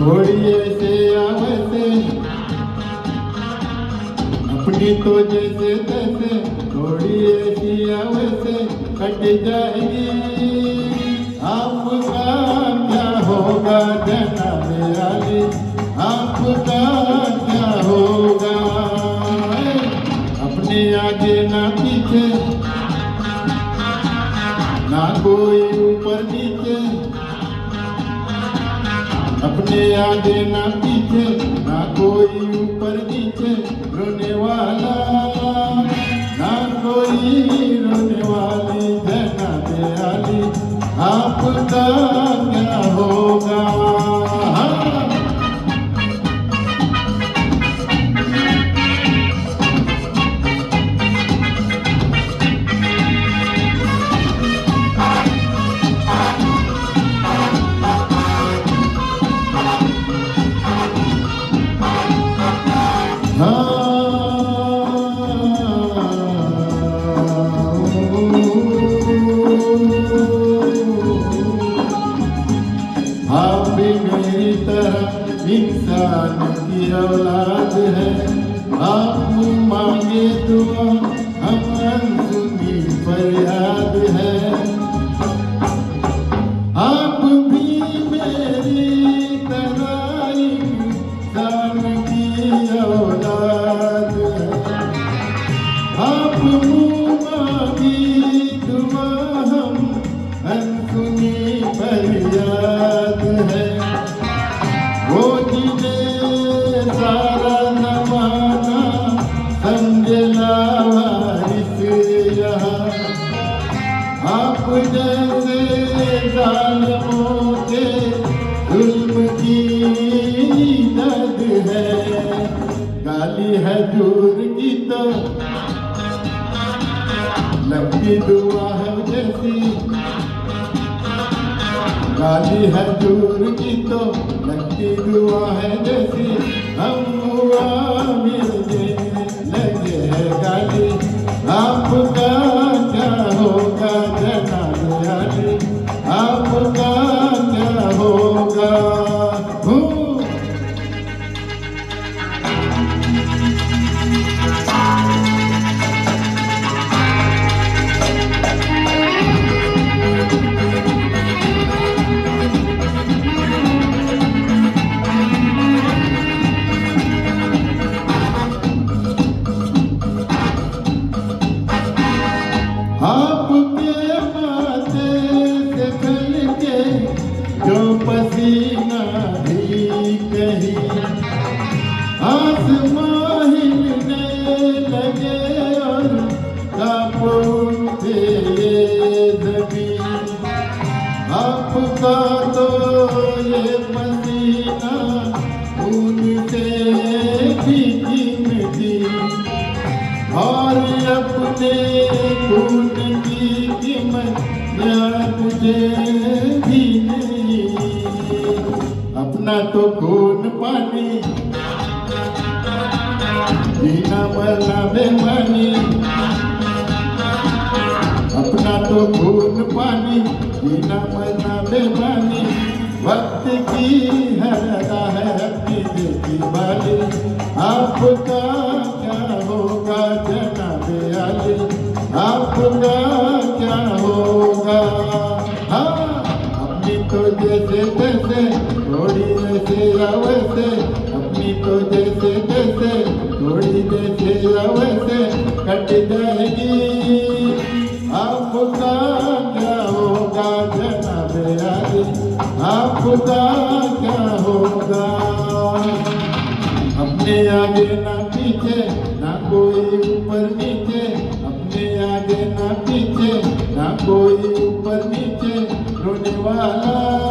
थोड़ी ऐसे आवैसे अपनी तो जैसे तैसे, थोड़ी ऐसी आवैसे कट जाएगी। आपका क्या होगा जनाब आली, आपका क्या होगा। अपने आगे ना पीछे, ना कोई ऊपर नीचे, अपने आगे ना पीछे, ना कोई ऊपर नीचे, रोने वाला ना कोई रोने वाली, जनाब आली आपका क्या होगा। आप भी मेरी तरह इंसान की औलाद है, आप मांगे दुआ हम अनसुनी फरियाद है। आप भी मेरी तरह इंसान की औलाद है, आप मांगी दुआ हम अनसुनी फरियाद है। वो जिन्हें सारा जमाना समझला वारिस यहाँ, आप जैसे जालिमों के जुल्म की दर्द है। गाली है दूर की तो लगती दुआ है जैसी, गाली है दूर की तो लगती दुआ है जैसी। हम हुआ मिलने लगे है गाली, आपका क्या होगा जनाब आली, आपका क्या होगा। आपके माथे से छलके जो पसीना भी कहीं, आसमां हिलने लगे और कांप उठे ये ज़मीन। आपका तो ये पसीना खून से भी कीमती, और अपने खून की कीमत यार मुझे भी नहीं। अपना तो खून पानी जीना मरना बेमानी, अपना तो खून पानी जीना मरना बेमानी। वक्त की हरदा है अपनी देखी वाली, आपका क्या होगा जनाब आली, आपका क्या होगा। हाँ, अपनी तो जैसे तैसे, थोड़ी जैसे या वैसे, अपनी तो जैसे तैसे, थोड़ी जैसे या वैसे कट जाएगी। आपका क्या होगा जनाब आली, आपका क्या होगा। अपने आगे ना पीछे, ना कोई ऊपर नीचे, अपने आगे ना पीछे, ना कोई ऊपर नीचे, रोने वाला